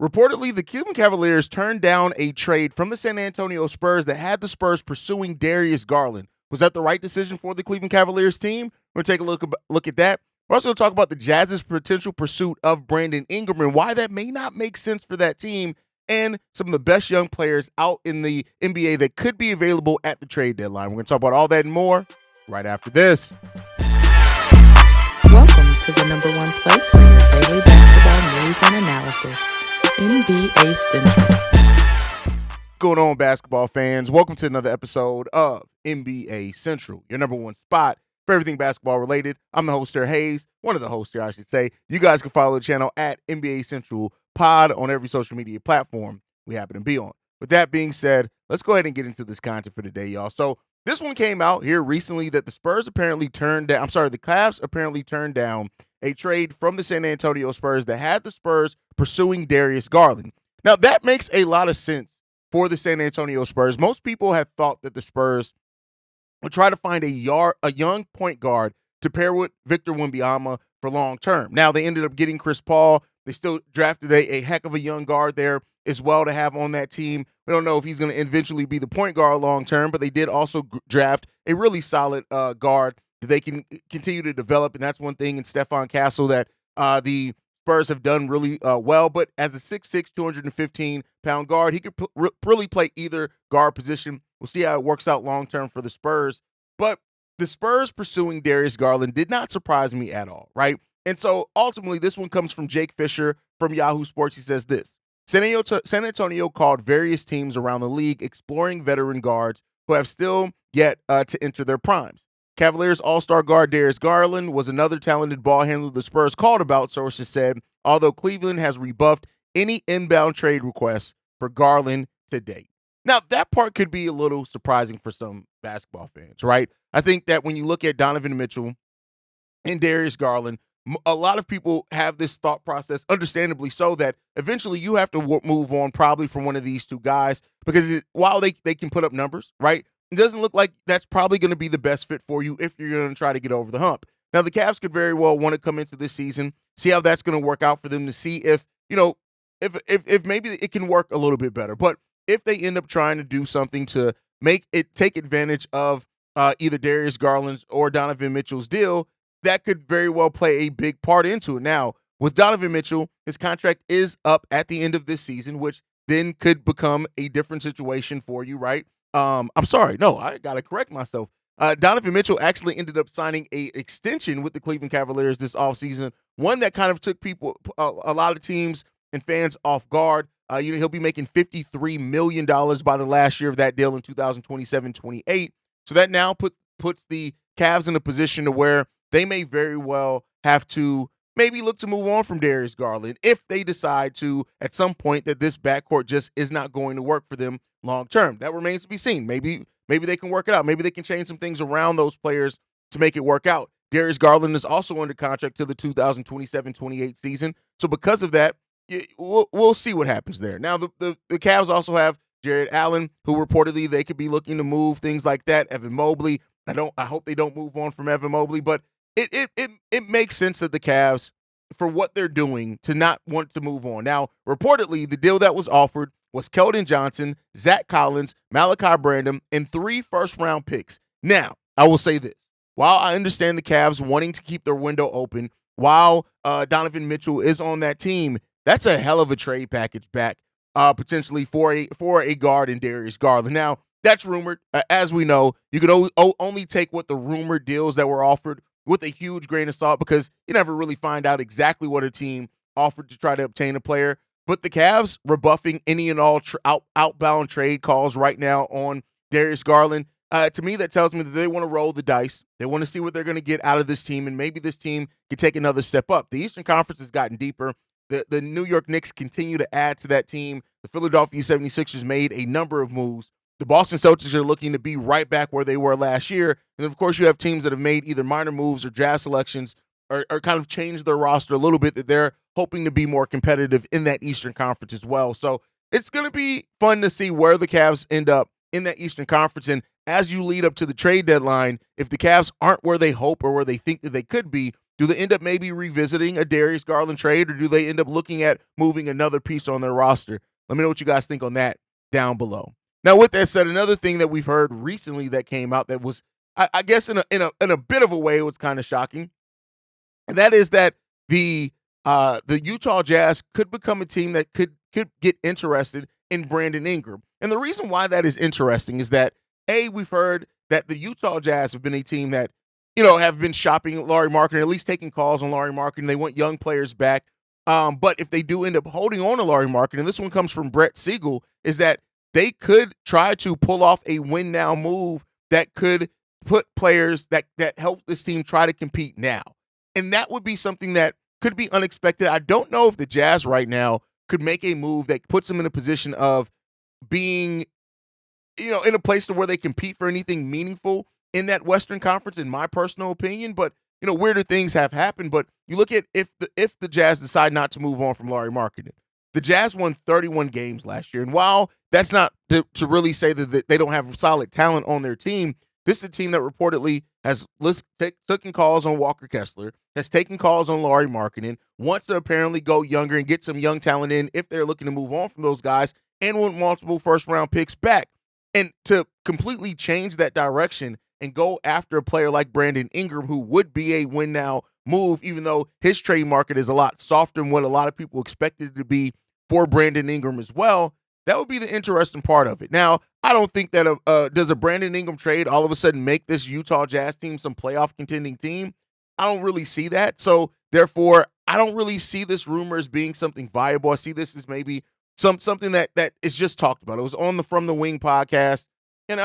Reportedly, the Cleveland Cavaliers turned down a trade from the San Antonio Spurs that had the Spurs pursuing Darius Garland. Was that the right decision for the Cleveland Cavaliers team? We're going to take a look at that. We're also going to talk about the Jazz's potential pursuit of Brandon Ingram and why that may not make sense for that team, and some of the best young players out in the NBA that could be available at the trade deadline. We're going to talk about all that and more right after this. Welcome to the number one place for your daily basketball news and analysis, NBA Central. What's going on, basketball fans? Welcome to another episode of NBA Central, your number one spot for everything basketball related. I'm the host here, Haize, one of the hosts here, I should say. You guys can follow the channel at NBA Central Pod on every social media platform we happen to be on. With that being said, let's go ahead and get into this content for today, y'all. So this one came out here recently that the Cavs apparently turned down a trade from the San Antonio Spurs that had the Spurs pursuing Darius Garland. Now, that makes a lot of sense for the San Antonio Spurs. Most people have thought that the Spurs would try to find a young point guard to pair with Victor Wembanyama for long term. Now, they ended up getting Chris Paul. They still drafted a heck of a young guard there as well to have on that team. We don't know if he's going to eventually be the point guard long term, but they did also draft a really solid guard that they can continue to develop, and that's one thing in Stephon Castle that the Spurs have done really well. But as a 6'6", 215-pound guard, he could really play either guard position. We'll see how it works out long-term for the Spurs. But the Spurs pursuing Darius Garland did not surprise me at all, right? And so ultimately, this one comes from Jake Fisher from Yahoo Sports. He says this: San Antonio called various teams around the league exploring veteran guards who have still yet to enter their primes. Cavaliers all-star guard Darius Garland was another talented ball handler the Spurs called about, sources said, although Cleveland has rebuffed any inbound trade requests for Garland to date. Now, that part could be a little surprising for some basketball fans, right? I think that when you look at Donovan Mitchell and Darius Garland, a lot of people have this thought process, understandably so, that eventually you have to move on probably from one of these two guys because while they can put up numbers, right, it doesn't look like that's probably going to be the best fit for you if you're going to try to get over the hump. Now, the Cavs could very well want to come into this season, see how that's going to work out for them, to see if maybe it can work a little bit better. But if they end up trying to do something to take advantage of either Darius Garland's or Donovan Mitchell's deal, that could very well play a big part into it. Now, with Donovan Mitchell, his contract is up at the end of this season, which then could become a different situation for you, right? I'm sorry. No, I got to correct myself. Donovan Mitchell actually ended up signing a extension with the Cleveland Cavaliers this offseason, one that kind of took a lot of teams and fans off guard. He'll be making $53 million by the last year of that deal in 2027-28. So that now puts the Cavs in a position to where they may very well have to maybe look to move on from Darius Garland if they decide to at some point that this backcourt just is not going to work for them long term. That remains to be seen. Maybe they can work it out. Maybe they can change some things around those players to make it work out. Darius Garland is also under contract to the 2027-28 season. So because of that, we'll see what happens there. Now, the Cavs also have Jared Allen, who reportedly they could be looking to move, things like that. Evan Mobley. I hope they don't move on from Evan Mobley, but it makes sense that the Cavs, for what they're doing, to not want to move on. Now, reportedly, the deal that was offered was Keldon Johnson, Zach Collins, Malachi Branham, and 3 first-round picks. Now, I will say this. While I understand the Cavs wanting to keep their window open, while Donovan Mitchell is on that team, that's a hell of a trade package back potentially for a guard in Darius Garland. Now, that's rumored. As we know, you can only take what the rumored deals that were offered with a huge grain of salt because you never really find out exactly what a team offered to try to obtain a player. But the Cavs rebuffing any and all outbound trade calls right now on Darius Garland, to me, that tells me that they want to roll the dice. They want to see what they're going to get out of this team, and maybe this team can take another step up. The Eastern Conference has gotten deeper. The New York Knicks continue to add to that team. The Philadelphia 76ers made a number of moves. The Boston Celtics are looking to be right back where they were last year. And, of course, you have teams that have made either minor moves or draft selections or kind of changed their roster a little bit that they're hoping to be more competitive in that Eastern Conference as well. So it's going to be fun to see where the Cavs end up in that Eastern Conference. And as you lead up to the trade deadline, if the Cavs aren't where they hope or where they think that they could be, Do they end up maybe revisiting a Darius Garland trade, or do they end up looking at moving another piece on their roster? Let me know what you guys think on that down below. Now, with that said, another thing that we've heard recently that came out that was, I guess, in a bit of a way, it was kind of shocking, and that is that the Utah Jazz could become a team that could get interested in Brandon Ingram. And the reason why that is interesting is that we've heard that the Utah Jazz have been a team that have been shopping Lauri Markkanen, at least taking calls on Lauri Markkanen. They want young players back. But if they do end up holding on to Lauri Markkanen, and this one comes from Brett Siegel, is that they could try to pull off a win now move that could put players that help this team try to compete now. And that would be something that could be unexpected. I don't know if the Jazz right now could make a move that puts them in a position of being, in a place to where they compete for anything meaningful in that Western Conference, in my personal opinion. But, weirder things have happened. But you look at if the Jazz decide not to move on from Lauri Markkanen, the Jazz won 31 games last year. And while that's not to really say that they don't have solid talent on their team, this is a team that reportedly has taken calls on Walker Kessler, has taken calls on Lauri Markkanen, wants to apparently go younger and get some young talent in if they're looking to move on from those guys, and want multiple first-round picks back. And to completely change that direction and go after a player like Brandon Ingram, who would be a win-now move, even though his trade market is a lot softer than what a lot of people expected it to be for Brandon Ingram as well, that would be the interesting part of it. Now, I don't think that does a Brandon Ingram trade all of a sudden make this Utah Jazz team some playoff contending team. I don't really see that. So, therefore, I don't really see this rumor as being something viable. I see this as maybe something that is just talked about. It was on the From the Wing podcast. And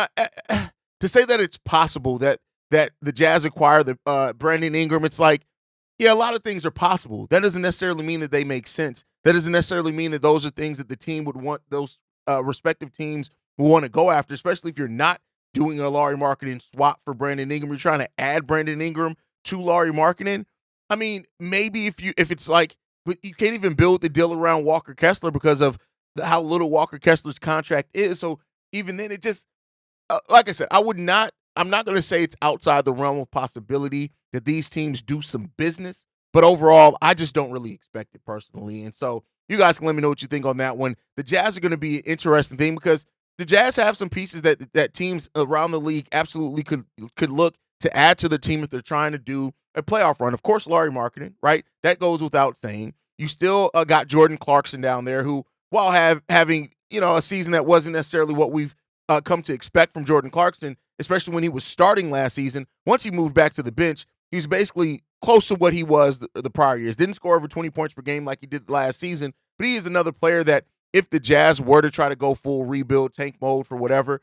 to say that it's possible that the Jazz acquire the Brandon Ingram, it's like, yeah, a lot of things are possible. That doesn't necessarily mean that they make sense. That doesn't necessarily mean that those are things that the team would want, those respective teams will want to go after, especially if you're not doing a Lauri Markkanen swap for Brandon Ingram. You're trying to add Brandon Ingram to Lauri Markkanen. I mean, maybe if it's like, but you can't even build the deal around Walker Kessler because of how little Walker Kessler's contract is. So even then, it just, like I said, I'm not going to say it's outside the realm of possibility that these teams do some business, but overall, I just don't really expect it personally. And so you guys can let me know what you think on that one. The Jazz are going to be an interesting thing because the Jazz have some pieces that teams around the league absolutely could look to add to the team if they're trying to do a playoff run. Of course, Lauri Markkanen, right? That goes without saying. You still got Jordan Clarkson down there who, while having a season that wasn't necessarily what we've come to expect from Jordan Clarkson, especially when he was starting last season, once he moved back to the bench, he was basically close to what he was the prior years. Didn't score over 20 points per game like he did last season, but he is another player that if the Jazz were to try to go full rebuild, tank mode for whatever,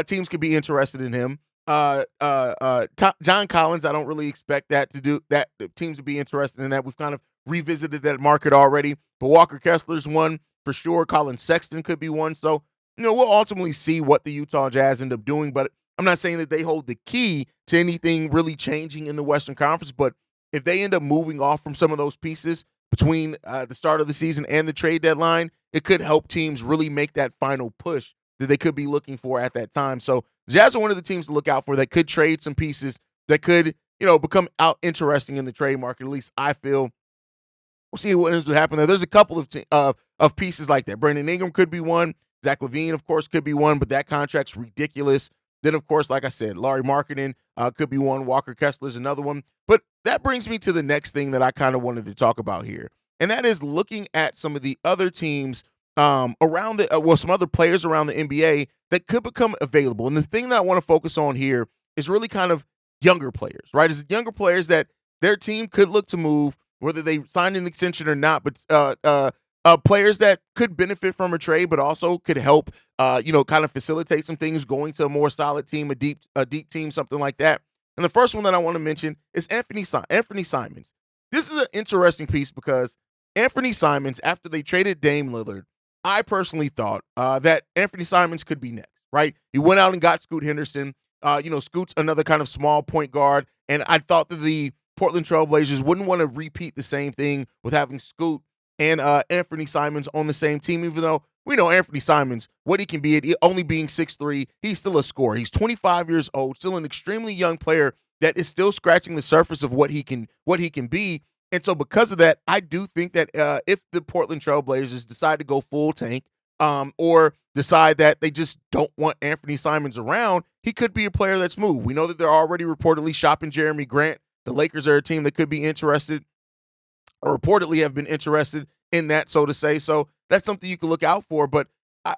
teams could be interested in him. John Collins, I don't really expect that to do that. Teams to be interested in that. We've kind of revisited that market already, but Walker Kessler's one for sure. Colin Sexton could be one. So, we'll ultimately see what the Utah Jazz end up doing, but I'm not saying that they hold the key to anything really changing in the Western Conference, but if they end up moving off from some of those pieces between the start of the season and the trade deadline, it could help teams really make that final push that they could be looking for at that time. So the Jazz are one of the teams to look out for that could trade some pieces that could, become out interesting in the trade market. At least I feel. We'll see what ends up happening there. There's a couple of pieces like that. Brandon Ingram could be one. Zach LaVine, of course, could be one, but that contract's ridiculous. Then, of course, like I said, Lauri Markkanen could be one. Walker Kessler's another one. But that brings me to the next thing that I kind of wanted to talk about here, and that is looking at some of the other teams around some other players around the NBA that could become available. And the thing that I want to focus on here is really kind of younger players, right? It's younger players that their team could look to move, whether they sign an extension or not, but players that could benefit from a trade, but also could help, kind of facilitate some things going to a more solid team, a deep team, something like that. And the first one that I want to mention is Anfernee Simons. This is an interesting piece because Anfernee Simons, after they traded Dame Lillard, I personally thought that Anfernee Simons could be next, right? He went out and got Scoot Henderson. Scoot's another kind of small point guard, and I thought that the Portland Trailblazers wouldn't want to repeat the same thing with having Scoot and Anfernee Simons on the same team, even though we know Anfernee Simons, what he can be at only being 6'3", he's still a scorer. He's 25 years old, still an extremely young player that is still scratching the surface of what he can be. And so because of that, I do think that if the Portland Trailblazers decide to go full tank, or decide that they just don't want Anfernee Simons around, he could be a player that's moved. We know that they're already reportedly shopping Jeremy Grant. The Lakers are a team that could be interested, or reportedly have been interested in that, so to say. So that's something you can look out for. But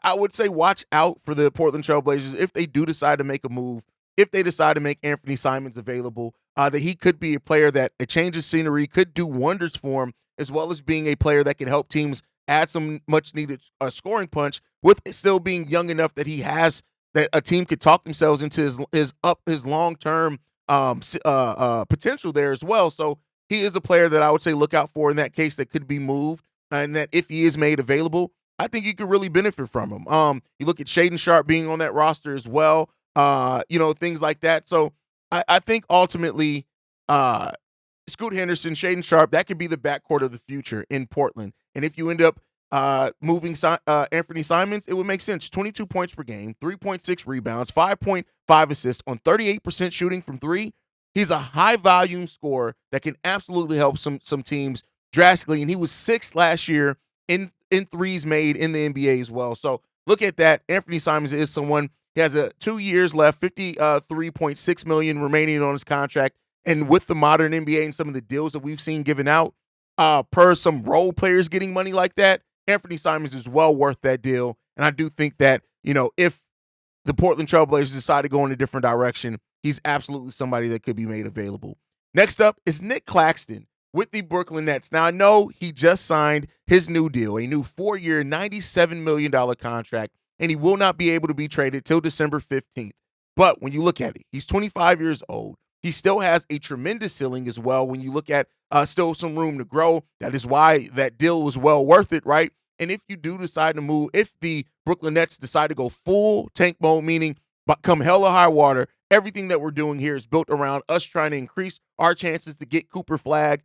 I would say watch out for the Portland Trailblazers if they do decide to make a move, if they decide to make Anfernee Simons available, that he could be a player that a change of scenery could do wonders for him, as well as being a player that can help teams add some much needed scoring punch, with still being young enough that he has that a team could talk themselves into his long-term potential there as well. So he is a player that I would say look out for in that case that could be moved, and that if he is made available, I think you could really benefit from him. You look at Shaedon Sharpe being on that roster as well, things like that. So I think ultimately, Scoot Henderson, Shaedon Sharpe, that could be the backcourt of the future in Portland. And if you end up moving Anfernee Simons, it would make sense. 22 points per game, 3.6 rebounds, 5.5 assists on 38% shooting from three. He's a high-volume scorer that can absolutely help some teams drastically. And he was sixth last year in threes made in the NBA as well. So look at that. Anfernee Simons is someone, he has 2 years left, $53.6 million remaining on his contract. And with the modern NBA and some of the deals that we've seen given out, per some role players getting money like that, Anfernee Simons is well worth that deal. And I do think that, if the Portland Trailblazers decide to go in a different direction, he's absolutely somebody that could be made available. Next up is Nick Claxton with the Brooklyn Nets. Now, I know he just signed his new deal, a new 4-year, $97 million contract, and he will not be able to be traded till December 15th. But when you look at it, he's 25 years old. He still has a tremendous ceiling as well. When you look at still some room to grow, that is why that deal was well worth it, right? And if you do decide to move, if the Brooklyn Nets decide to go full tank mode, meaning come hell or high water, everything that we're doing here is built around us trying to increase our chances to get Cooper Flag.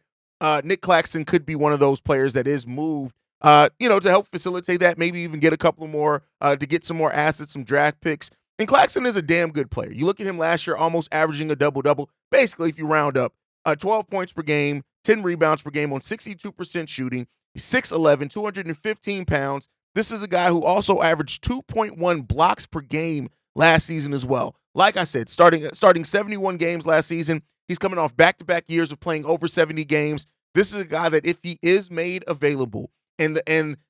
Nick Claxton could be one of those players that is moved, to help facilitate that, maybe even get a couple more, to get some more assets, some draft picks. And Claxton is a damn good player. You look at him last year, almost averaging a double-double. Basically, if you round up, 12 points per game, 10 rebounds per game on 62% shooting. He's 6'11", 215 pounds. This is a guy who also averaged 2.1 blocks per game last season as well. Like I said, starting 71 games last season, he's coming off back-to-back years of playing over 70 games. This is a guy that if he is made available and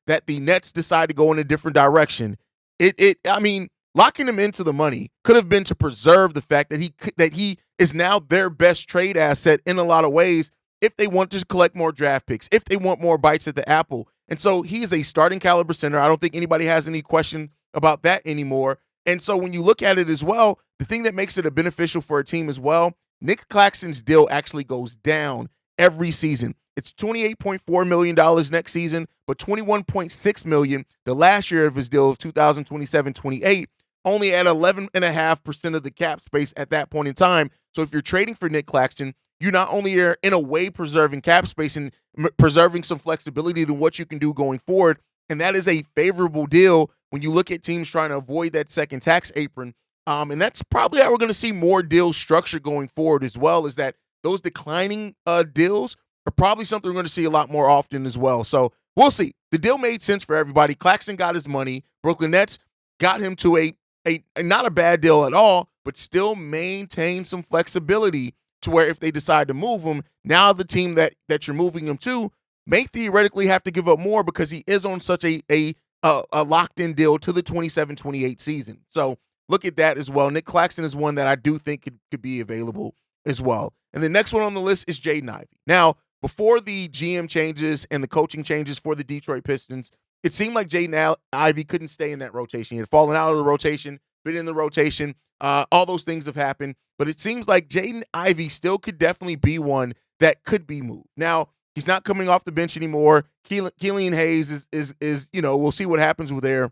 that the Nets decide to go in a different direction, locking him into the money could have been to preserve the fact that he is now their best trade asset in a lot of ways if they want to collect more draft picks, if they want more bites at the apple. And so he is a starting caliber center. I don't think anybody has any question about that anymore. And so when you look at it as well, the thing that makes it a beneficial for a team as well, Nick Claxton's deal actually goes down every season. It's $28.4 million next season, but $21.6 million the last year of his deal of 2027-28, only at 11.5% of the cap space at that point in time. So if you're trading for Nick Claxton, you not only are in a way preserving cap space and preserving some flexibility to what you can do going forward, and that is a favorable deal when you look at teams trying to avoid that second tax apron. And that's probably how we're going to see more deals structured going forward as well, is that those declining deals are probably something we're going to see a lot more often as well. So we'll see. The deal made sense for everybody. Claxton got his money. Brooklyn Nets got him to a not a bad deal at all, but still maintain some flexibility to where if they decide to move him, now the team that you're moving him to may theoretically have to give up more because he is on such a locked-in deal to the 27-28 season. So look at that as well. Nick Claxton is one that I do think could be available as well. And the next one on the list is Jaden Ivey. Now, before the GM changes and the coaching changes for the Detroit Pistons, it seemed like Jaden Ivey couldn't stay in that rotation. He had fallen out of the rotation, been in the rotation. All those things have happened. But it seems like Jaden Ivey still could definitely be one that could be moved. Now, he's not coming off the bench anymore. Killian Haize is we'll see what happens with there.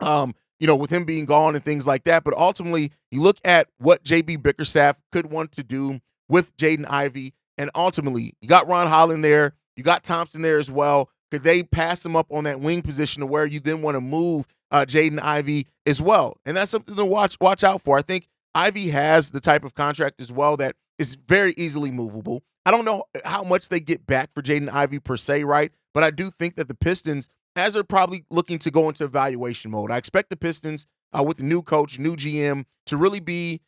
With him being gone and things like that. But ultimately, you look at what JB Bickerstaff could want to do with Jaden Ivey. And ultimately, you got Ron Holland there. You got Thompson there as well. Could they pass him up on that wing position to where you then want to move Jaden Ivey as well? And that's something to watch out for. I think Ivy has the type of contract as well that is very easily movable. I don't know how much they get back for Jaden Ivey per se, right? But I do think that the Pistons, as they're probably looking to go into evaluation mode, I expect the Pistons with the new coach, new GM, to really be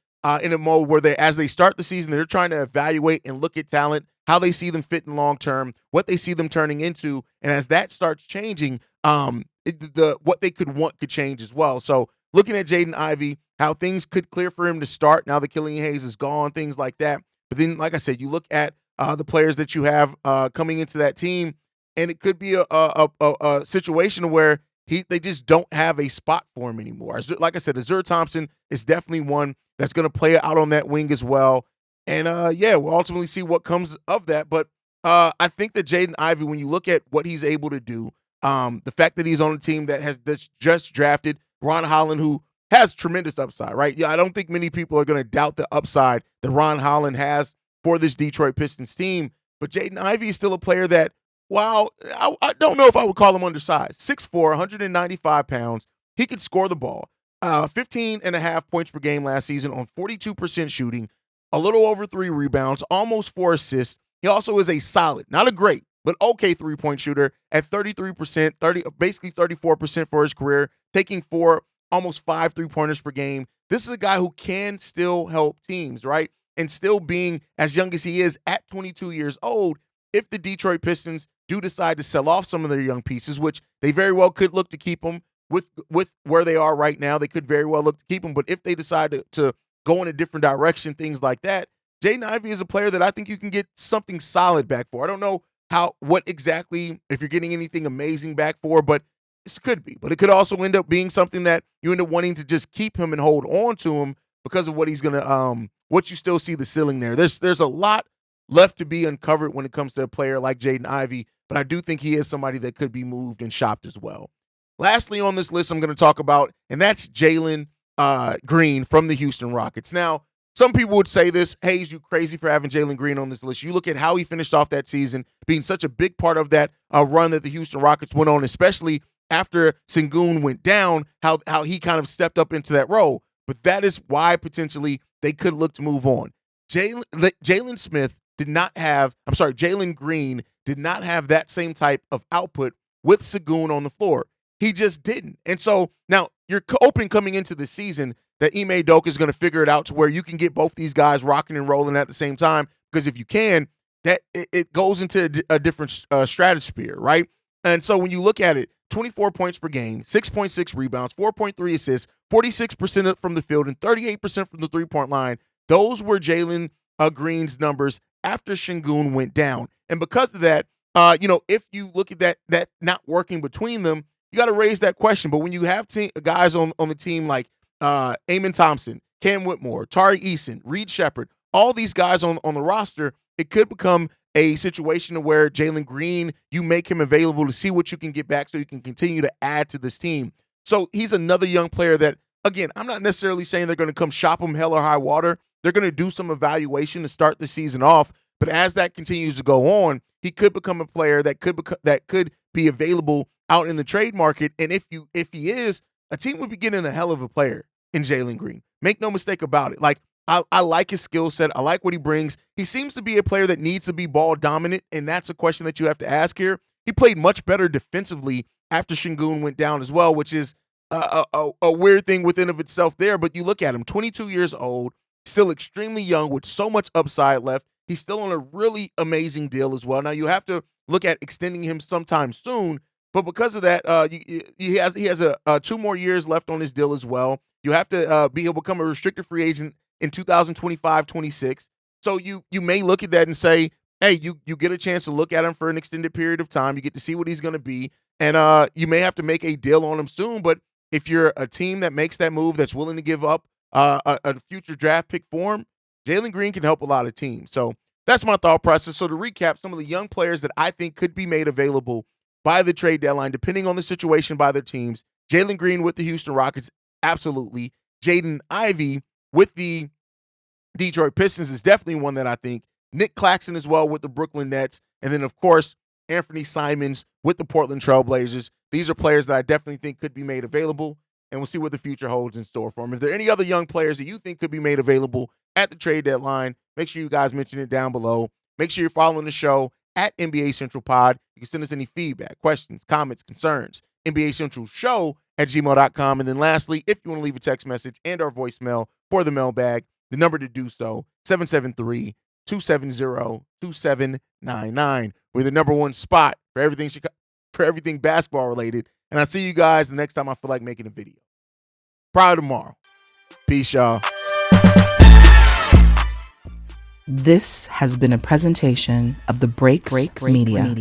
in a mode where as they start the season, they're trying to evaluate and look at talent, how they see them fitting long term, what they see them turning into, and as that starts changing, what they could want could change as well. So looking at Jaden Ivey, how things could clear for him to start now that Killian Haize is gone, things like that. But then, like I said, you look at the players that you have coming into that team, and it could be a situation where they just don't have a spot for him anymore. Like I said, Azur Thompson is definitely one that's going to play out on that wing as well. And we'll ultimately see what comes of that. But I think that Jaden Ivey, when you look at what he's able to do, the fact that he's on a team that's just drafted Ron Holland, who has tremendous upside, right? Yeah, I don't think many people are going to doubt the upside that Ron Holland has for this Detroit Pistons team. But Jaden Ivey is still a player that, while I don't know if I would call him undersized, 6'4", 195 pounds, he could score the ball. 15 and a half points per game last season on 42% shooting, a little over 3 rebounds, almost 4 assists. He also is a solid, not a great, but okay three-point shooter at 33%, basically 34% for his career, taking almost 5 3-pointers per game. This is a guy who can still help teams, right? And still being as young as he is at 22 years old, if the Detroit Pistons do decide to sell off some of their young pieces, which they very well could look to keep them with where they are right now, they could very well look to keep them. But if they decide to go in a different direction, things like that, Jaden Ivey is a player that I think you can get something solid back for. I don't know what exactly, if you're getting anything amazing back for, but this could be. But it could also end up being something that you end up wanting to just keep him and hold on to him because of what he's going to, what you still see the ceiling there. There's a lot left to be uncovered when it comes to a player like Jaden Ivey, but I do think he is somebody that could be moved and shopped as well. Lastly on this list I'm going to talk about, and that's Jalen Green from the Houston Rockets. Now, some people would say this, Haize, you crazy for having Jalen Green on this list. You look at how he finished off that season, being such a big part of that run that the Houston Rockets went on, especially after Sengun went down, how he kind of stepped up into that role. But that is why potentially they could look to move on. Jalen Green did not have that same type of output with Sengun on the floor. He just didn't. And so now you're open coming into the season that Ime Udoka is going to figure it out to where you can get both these guys rocking and rolling at the same time, because if you can, that it goes into a different stratosphere, right? And so when you look at it, 24 points per game, 6.6 rebounds, 4.3 assists, 46% from the field, and 38% from the three-point line. Those were Jalen Green's numbers after Sengun went down. And because of that, if you look at that not working between them, you got to raise that question. But when you have guys on the team like Amon Thompson, Cam Whitmore, Tari Eason, Reed Shepherd, all these guys on the roster, it could become a situation where Jalen Green, you make him available to see what you can get back so you can continue to add to this team. So he's another young player that, again, I'm not necessarily saying they're going to come shop him hell or high water. They're going to do some evaluation to start the season off. But as that continues to go on, he could become a player that could be available out in the trade market. And if he is, a team would be getting a hell of a player in Jalen Green. Make no mistake about it. Like, I like his skill set. I like what he brings. He seems to be a player that needs to be ball dominant, and that's a question that you have to ask here. He played much better defensively after Sengun went down as well, which is a weird thing within of itself there. But you look at him, 22 years old, still extremely young with so much upside left. He's still on a really amazing deal as well. Now, you have to look at extending him sometime soon, but because of that, he has 2 more years left on his deal as well. You have to be able to become a restricted free agent in 2025-26. So you may look at that and say, hey, you get a chance to look at him for an extended period of time. You get to see what he's going to be, and you may have to make a deal on him soon. But if you're a team that makes that move, that's willing to give up a future draft pick for him, Jalen Green can help a lot of teams. So that's my thought process. So to recap, some of the young players that I think could be made available by the trade deadline, depending on the situation by their teams: Jalen Green with the Houston Rockets, absolutely. Jaden Ivey with the Detroit Pistons is definitely one that I think. Nick Claxton as well with the Brooklyn Nets. And then, of course, Anfernee Simons with the Portland Trail Blazers. These are players that I definitely think could be made available. and we'll see what the future holds in store for him. If there are any other young players that you think could be made available at the trade deadline, make sure you guys mention it down below. Make sure you're following the show at NBA Central Pod. You can send us any feedback, questions, comments, concerns, NBA Central Show at gmail.com. And then lastly, if you want to leave a text message and our voicemail for the mailbag, the number to do so, 773-270-2799. We're the number one spot for everything basketball related. And I'll see you guys the next time I feel like making a video. Probably tomorrow. Peace, y'all. This has been a presentation of the Breaks Media.